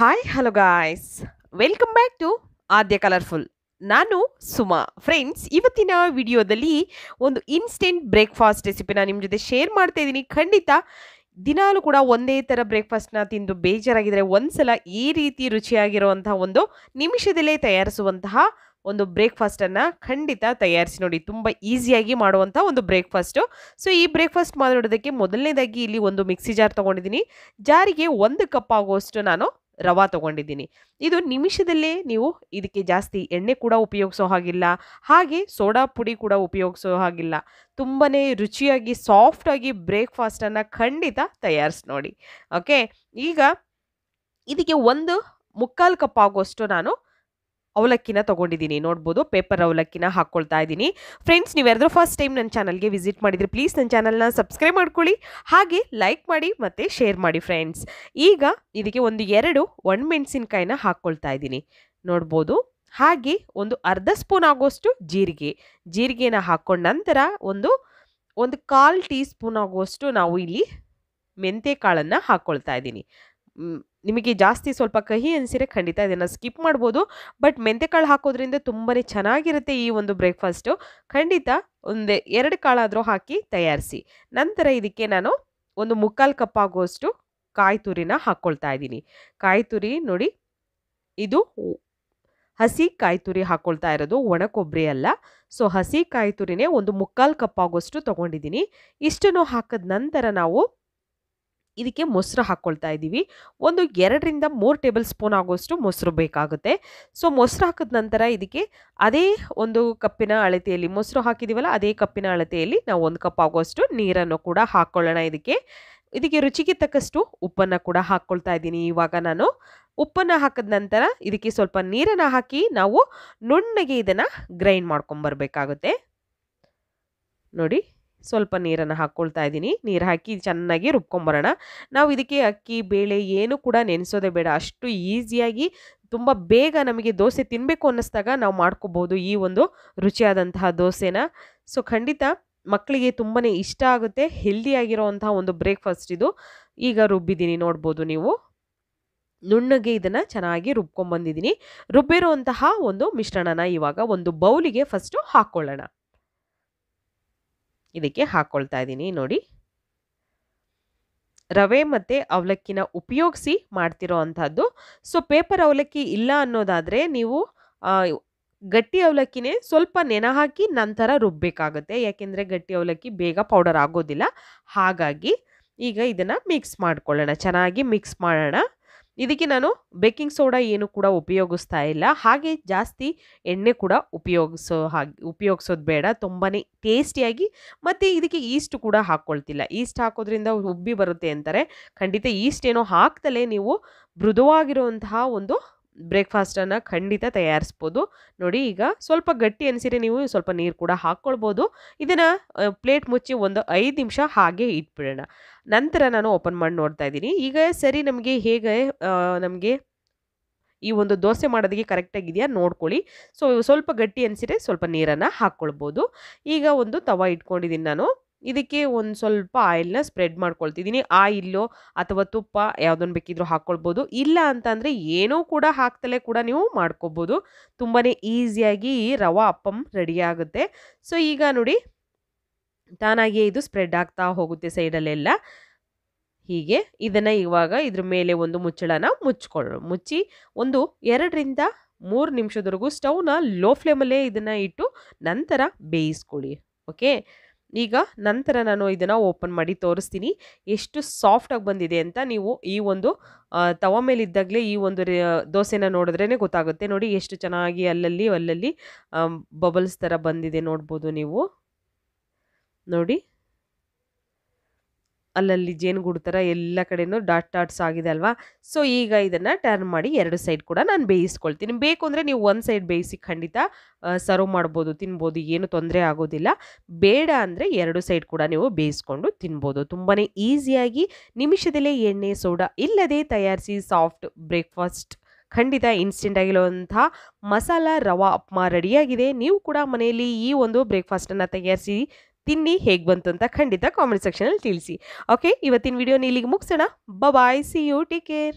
Hi hello guys, welcome back to Aadya colourful. ನಾನು Suma. Friends, ಇವತ್ತಿನ ವಿಡಿಯೋದಲ್ಲಿ ಒಂದು ಇನ್ಸ್ಟೆಂಟ್ ಬ್ರೇಕ್ಫಾಸ್ಟ್ ರೆಸಿಪಿನ ನಿಮ್ಮ ಜೊತೆ ಶೇರ್ ಮಾಡ್ತಾ ಇದ್ದೀನಿ. ಖಂಡಿತ ದಿನಾಲೂ ಕೂಡ ಒಂದೇ ಥರ ಬ್ರೇಕ್ಫಾಸ್ಟ್ನ ತಿಂದು ಬೇಜಾರಾಗಿದ್ದರೆ ಒಂದ್ಸಲ ಈ ರೀತಿ ರುಚಿಯಾಗಿರುವಂತಹ ಒಂದು ನಿಮಿಷದಲ್ಲೇ ತಯಾರಿಸುವಂತಹ ಒಂದು ಬ್ರೇಕ್ಫಾಸ್ಟನ್ನು ಖಂಡಿತ ತಯಾರಿಸಿ ನೋಡಿ. ತುಂಬ ಈಸಿಯಾಗಿ ಮಾಡುವಂಥ ಒಂದು ಬ್ರೇಕ್ಫಾಸ್ಟು. ಸೊ ಈ ಬ್ರೇಕ್ಫಾಸ್ಟ್ ಮಾಡೋದಕ್ಕೆ ಮೊದಲನೇದಾಗಿ ಇಲ್ಲಿ ಒಂದು ಮಿಕ್ಸಿ ಜಾರ್ ತೊಗೊಂಡಿದ್ದೀನಿ. ಜಾರಿಗೆ 1 ಕಪ್ ಆಗುವಷ್ಟು ನಾನು ರವಾ ತೊಗೊಂಡಿದ್ದೀನಿ. ಇದು ನಿಮಿಷದಲ್ಲೇ ನೀವು ಇದಕ್ಕೆ ಜಾಸ್ತಿ ಎಣ್ಣೆ ಕೂಡ ಉಪಯೋಗಿಸೋ ಹಾಗಿಲ್ಲ, ಹಾಗೆ ಸೋಡಾ ಪುಡಿ ಕೂಡ ಉಪಯೋಗಿಸೋ ಹಾಗಿಲ್ಲ. ತುಂಬಾ ರುಚಿಯಾಗಿ ಸಾಫ್ಟಾಗಿ ಬ್ರೇಕ್ಫಾಸ್ಟನ್ನು ಖಂಡಿತ ತಯಾರಿಸಿ ನೋಡಿ. ಓಕೆ, ಈಗ ಇದಕ್ಕೆ 1/4 ಕಪ್ ಆಗುವಷ್ಟು ನಾನು ಅವಲಕ್ಕಿನ ತೊಗೊಂಡಿದ್ದೀನಿ. ನೋಡ್ಬೋದು, ಪೇಪರ್ ಅವಲಕ್ಕಿನ ಹಾಕ್ಕೊಳ್ತಾ ಇದ್ದೀನಿ. ಫ್ರೆಂಡ್ಸ್, ನೀವು ಯಾರಾದರೂ ಫಸ್ಟ್ ಟೈಮ್ ನನ್ನ ಚಾನಲ್ಗೆ ವಿಸಿಟ್ ಮಾಡಿದರೆ ಪ್ಲೀಸ್ ನನ್ನ ಚಾನಲ್ನ ಸಬ್ಸ್ಕ್ರೈಬ್ ಮಾಡ್ಕೊಳ್ಳಿ, ಹಾಗೆ ಲೈಕ್ ಮಾಡಿ ಮತ್ತು ಶೇರ್ ಮಾಡಿ. ಫ್ರೆಂಡ್ಸ್, ಈಗ ಇದಕ್ಕೆ 2 ಒಣಮೆಣಸಿನ್ಕಾಯಿನ ಹಾಕ್ಕೊಳ್ತಾ ಇದ್ದೀನಿ. ನೋಡ್ಬೋದು, ಹಾಗೆ ಒಂದು ಅರ್ಧ ಸ್ಪೂನ್ ಆಗುವಷ್ಟು ಜೀರಿಗೆನ ಹಾಕ್ಕೊಂಡ ನಂತರ ಒಂದು 1/4 ಟೀ ಸ್ಪೂನ್ ಆಗುವಷ್ಟು ನಾವು ಇಲ್ಲಿ ಮೆಂತ್ಯ ಕಾಳನ್ನು ಹಾಕ್ಕೊಳ್ತಾ ಇದ್ದೀನಿ. ನಿಮಗೆ ಜಾಸ್ತಿ ಸ್ವಲ್ಪ ಕಹಿ ಅನಿಸಿದರೆ ಖಂಡಿತ ಇದನ್ನು ಸ್ಕಿಪ್ ಮಾಡ್ಬೋದು, ಬಟ್ ಮೆಂತ್ಯಕಾಳು ಹಾಕೋದ್ರಿಂದ ತುಂಬಾ ಚೆನ್ನಾಗಿರುತ್ತೆ ಈ ಒಂದು ಬ್ರೇಕ್ಫಾಸ್ಟು. ಖಂಡಿತ 2 ಕಾಳಾದರೂ ಹಾಕಿ ತಯಾರಿಸಿ. ನಂತರ ಇದಕ್ಕೆ ನಾನು 1/4 ಕಪ್ ಆಗುವಷ್ಟು ಕಾಯಿ ತುರಿನ ಹಾಕ್ಕೊಳ್ತಾ ಇದ್ದೀನಿ. ಕಾಯಿ ತುರಿ ನೋಡಿ, ಇದು ಹಸಿ ಕಾಯಿ ತುರಿ ಹಾಕ್ಕೊಳ್ತಾ ಇರೋದು, ಒಣ ಕೊಬ್ಬರಿ ಅಲ್ಲ. ಸೊ ಹಸಿ ಕಾಯಿ ತುರಿನೇ 1/4 ಕಪ್ ಆಗುವಷ್ಟು ತೊಗೊಂಡಿದ್ದೀನಿ. ಇಷ್ಟನ್ನು ಹಾಕಿದ ನಂತರ ನಾವು ಇದಕ್ಕೆ ಮೊಸರು ಹಾಕ್ಕೊಳ್ತಾ ಇದ್ದೀವಿ. 2ರಿಂದ 3 ಟೇಬಲ್ ಸ್ಪೂನ್ ಆಗುವಷ್ಟು ಮೊಸರು ಬೇಕಾಗುತ್ತೆ. ಸೊ ಮೊಸರು ಹಾಕಿದ ನಂತರ ಇದಕ್ಕೆ ಅದೇ 1 ಕಪ್ಪಿನ ಅಳತೆಯಲ್ಲಿ ಮೊಸರು ಹಾಕಿದ್ದೀವಲ್ಲ, ಅದೇ ಕಪ್ಪಿನ ಅಳತೆಯಲ್ಲಿ ನಾವು 1 ಕಪ್ ಆಗುವಷ್ಟು ನೀರನ್ನು ಕೂಡ ಹಾಕ್ಕೊಳ್ಳೋಣ. ಇದಕ್ಕೆ ರುಚಿಗೆ ತಕ್ಕಷ್ಟು ಉಪ್ಪನ್ನು ಕೂಡ ಹಾಕ್ಕೊಳ್ತಾ ಇದ್ದೀನಿ. ಇವಾಗ ನಾನು ಉಪ್ಪನ್ನು ಹಾಕಿದ ನಂತರ ಇದಕ್ಕೆ ಸ್ವಲ್ಪ ನೀರನ್ನು ಹಾಕಿ ನಾವು ನುಣ್ಣಗೆ ಇದನ್ನು ಗ್ರೈಂಡ್ ಮಾಡ್ಕೊಂಬರ್ಬೇಕಾಗುತ್ತೆ. ನೋಡಿ, ಸ್ವಲ್ಪ ನೀರನ್ನು ಹಾಕ್ಕೊಳ್ತಾ ಇದ್ದೀನಿ. ನೀರು ಹಾಕಿ ಚೆನ್ನಾಗಿ ರುಬ್ಕೊಂಬರೋಣ. ನಾವು ಇದಕ್ಕೆ ಅಕ್ಕಿ ಬೇಳೆ ಏನು ಕೂಡ ನೆನೆಸೋದೇ ಬೇಡ, ಅಷ್ಟು ಈಸಿಯಾಗಿ ತುಂಬ ಬೇಗ ನಮಗೆ ದೋಸೆ ತಿನ್ನಬೇಕು ಅನ್ನಿಸ್ದಾಗ ನಾವು ಮಾಡ್ಕೋಬೋದು ಈ ಒಂದು ರುಚಿಯಾದಂತಹ ದೋಸೆನ. ಸೊ ಖಂಡಿತ ಮಕ್ಕಳಿಗೆ ತುಂಬಾ ಇಷ್ಟ ಆಗುತ್ತೆ, ಹೆಲ್ದಿಯಾಗಿರೋವಂತಹ ಒಂದು ಬ್ರೇಕ್ಫಾಸ್ಟ್ ಇದು. ಈಗ ರುಬ್ಬಿದ್ದೀನಿ, ನೋಡ್ಬೋದು ನೀವು. ನುಣ್ಣಗೆ ಇದನ್ನು ಚೆನ್ನಾಗಿ ರುಬ್ಕೊಂಬಂದಿದ್ದೀನಿ. ರುಬ್ಬಿರುವಂತಹ ಒಂದು ಮಿಶ್ರಣನ ಇವಾಗ ಒಂದು ಬೌಲಿಗೆ ಫಸ್ಟು ಹಾಕ್ಕೊಳ್ಳೋಣ. ಇದಕ್ಕೆ ಹಾಕ್ಕೊಳ್ತಾ ಇದ್ದೀನಿ. ನೋಡಿ, ರವೆ ಮತ್ತು ಅವಲಕ್ಕಿನ ಉಪಯೋಗಿಸಿ ಮಾಡ್ತಿರೋ ಅಂಥದ್ದು. ಸೊ ಪೇಪರ್ ಅವಲಕ್ಕಿ ಇಲ್ಲ ಅನ್ನೋದಾದರೆ ನೀವು ಗಟ್ಟಿ ಅವಲಕ್ಕಿನೇ ಸ್ವಲ್ಪ ನೆನೆ ಹಾಕಿ ನಂತರ ರುಬ್ಬಬೇಕಾಗುತ್ತೆ, ಯಾಕೆಂದರೆ ಗಟ್ಟಿ ಅವಲಕ್ಕಿ ಬೇಗ ಪೌಡರ್ ಆಗೋದಿಲ್ಲ. ಹಾಗಾಗಿ ಈಗ ಇದನ್ನು ಮಿಕ್ಸ್ ಮಾಡ್ಕೊಳ್ಳೋಣ, ಚೆನ್ನಾಗಿ ಮಿಕ್ಸ್ ಮಾಡೋಣ. ಇದಕ್ಕೆ ನಾನು ಬೇಕಿಂಗ್ ಸೋಡಾ ಏನು ಕೂಡ ಉಪಯೋಗಿಸ್ತಾ ಇಲ್ಲ, ಹಾಗೆ ಜಾಸ್ತಿ ಎಣ್ಣೆ ಕೂಡ ಉಪಯೋಗಿಸೋದು ಬೇಡ. ತುಂಬಾ ಟೇಸ್ಟಿಯಾಗಿ. ಮತ್ತು ಇದಕ್ಕೆ ಈಸ್ಟ್ ಕೂಡ ಹಾಕ್ಕೊಳ್ತಿಲ್ಲ. ಈಸ್ಟ್ ಹಾಕೋದ್ರಿಂದ ಉಬ್ಬಿ ಬರುತ್ತೆ ಅಂತಾರೆ. ಖಂಡಿತ ಈಸ್ಟ್ ಏನೋ ಹಾಕ್ತಲೇ ನೀವು ಮೃದುವಾಗಿರುವಂತಹ ಒಂದು ಬ್ರೇಕ್ಫಾಸ್ಟನ್ನು ಖಂಡಿತ ತಯಾರಿಸ್ಬೋದು. ನೋಡಿ, ಈಗ ಸ್ವಲ್ಪ ಗಟ್ಟಿ ಅನಿಸಿದ್ರೆ ನೀವು ಸ್ವಲ್ಪ ನೀರು ಕೂಡ ಹಾಕ್ಕೊಳ್ಬೋದು. ಇದನ್ನು ಪ್ಲೇಟ್ ಮುಚ್ಚಿ 5 ನಿಮಿಷ ಹಾಗೆ ಇಟ್ಬಿಡೋಣ. ನಂತರ ನಾನು ಓಪನ್ ಮಾಡಿ ನೋಡ್ತಾ ಇದ್ದೀನಿ. ಈಗ ಸರಿ, ನಮಗೆ ಈ ಒಂದು ದೋಸೆ ಮಾಡೋದಕ್ಕೆ ಕರೆಕ್ಟಾಗಿದೆಯಾ ನೋಡ್ಕೊಳ್ಳಿ. ಸೊ ಸ್ವಲ್ಪ ಗಟ್ಟಿ ಅನಿಸಿದ್ರೆ ಸ್ವಲ್ಪ ನೀರನ್ನು ಹಾಕ್ಕೊಳ್ಬೋದು. ಈಗ ಒಂದು ತವ ಇಟ್ಕೊಂಡಿದ್ದೀನಿ ನಾನು. ಇದಕ್ಕೆ ಒಂದು ಸ್ವಲ್ಪ ಆಯಿಲ್ನ ಸ್ಪ್ರೆಡ್ ಮಾಡ್ಕೊಳ್ತಿದ್ದೀನಿ. ಆಯಿಲ್ಲು ಅಥವಾ ತುಪ್ಪ ಯಾವುದನ್ನು ಬೇಕಿದ್ರೂ ಹಾಕ್ಕೊಳ್ಬೋದು. ಇಲ್ಲ ಅಂತಂದರೆ ಏನೂ ಕೂಡ ಹಾಕ್ತಲೇ ಕೂಡ ನೀವು ಮಾಡ್ಕೊಬೋದು. ತುಂಬಾ ಈಸಿಯಾಗಿ ಈ ರವಾ ಅಪ್ಪಂ ರೆಡಿ ಆಗುತ್ತೆ. ಸೊ ಈಗ ನೋಡಿ, ತಾನಾಗಿಯೇ ಇದು ಸ್ಪ್ರೆಡ್ ಆಗ್ತಾ ಹೋಗುತ್ತೆ ಸೈಡಲ್ಲೆಲ್ಲ. ಹೀಗೆ ಇದನ್ನು ಇವಾಗ ಇದ್ರ ಮೇಲೆ ಒಂದು ಮುಚ್ಚಳನ ಮುಚ್ಚಿ 2ರಿಂದ 3 ನಿಮಿಷದವರೆಗೂ ಸ್ಟವ್ನ ಲೋ ಫ್ಲೇಮಲ್ಲೇ ಇದನ್ನು ಇಟ್ಟು ನಂತರ ಬೇಯಿಸ್ಕೊಳ್ಳಿ. ಓಕೆ, ಈಗ ನಂತರ ನಾನು ಇದನ್ನು ಓಪನ್ ಮಾಡಿ ತೋರಿಸ್ತೀನಿ ಎಷ್ಟು ಸಾಫ್ಟಾಗಿ ಬಂದಿದೆ ಅಂತ. ನೀವು ಈ ಒಂದು ತವ ಮೇಲಿದ್ದಾಗಲೇ ಈ ಒಂದು ದೋಸೆನ ನೋಡಿದ್ರೇ ಗೊತ್ತಾಗುತ್ತೆ. ನೋಡಿ ಎಷ್ಟು ಚೆನ್ನಾಗಿ ಅಲ್ಲಲ್ಲಿ ಬಬಲ್ಸ್ ಥರ ಬಂದಿದೆ, ನೋಡ್ಬೋದು ನೀವು. ನೋಡಿ, ಅಲ್ಲಲ್ಲಿ ಜೇನುಗೂಡು ಥರ ಎಲ್ಲ ಕಡೆನೂ ಡಾಟ್ಸ್ ಆಗಿದೆ ಅಲ್ವಾ. ಸೊ ಈಗ ಇದನ್ನು ಟರ್ನ್ ಮಾಡಿ 2 ಸೈಡ್ ಕೂಡ ನಾನು ಬೇಯಿಸ್ಕೊಳ್ತೀನಿ. ಬೇಕು ಅಂದರೆ ನೀವು 1 ಸೈಡ್ ಬೇಯಿಸಿ ಖಂಡಿತ ಸರ್ವ್ ಮಾಡ್ಬೋದು, ತಿನ್ಬೋದು, ಏನು ತೊಂದರೆ ಆಗೋದಿಲ್ಲ. ಬೇಡ ಅಂದರೆ 2 ಸೈಡ್ ಕೂಡ ನೀವು ಬೇಯಿಸ್ಕೊಂಡು ತಿನ್ಬೋದು. ತುಂಬಾ ಈಸಿಯಾಗಿ ನಿಮಿಷದಲ್ಲೇ ಎಣ್ಣೆ ಸೋಡಾ ಇಲ್ಲದೆ ತಯಾರಿಸಿ ಸಾಫ್ಟ್ ಬ್ರೇಕ್ಫಾಸ್ಟ್. ಖಂಡಿತ ಇನ್ಸ್ಟೆಂಟ್ ಆಗಿರುವಂಥ ಮಸಾಲ ರವಾ ಉಪ್ಮಾ ರೆಡಿಯಾಗಿದೆ. ನೀವು ಕೂಡ ಮನೆಯಲ್ಲಿ ಈ ಒಂದು ಬ್ರೇಕ್ಫಾಸ್ಟನ್ನು ತಯಾರಿಸಿ ತಿನ್ನಿ. ಹೇಗೆ ಬಂತು ಅಂತ ಖಂಡಿತ ಕಾಮೆಂಟ್ ಸೆಕ್ಷನಲ್ಲಿ ತಿಳಿಸಿ. ಓಕೆ, ಇವತ್ತಿನ ವಿಡಿಯೋನ ಇಲ್ಲಿಗೆ ಮುಗಿಸೋಣ. ಬಾಯ್, ಸಿ ಯು, ಟೇಕ್ ಕೇರ್.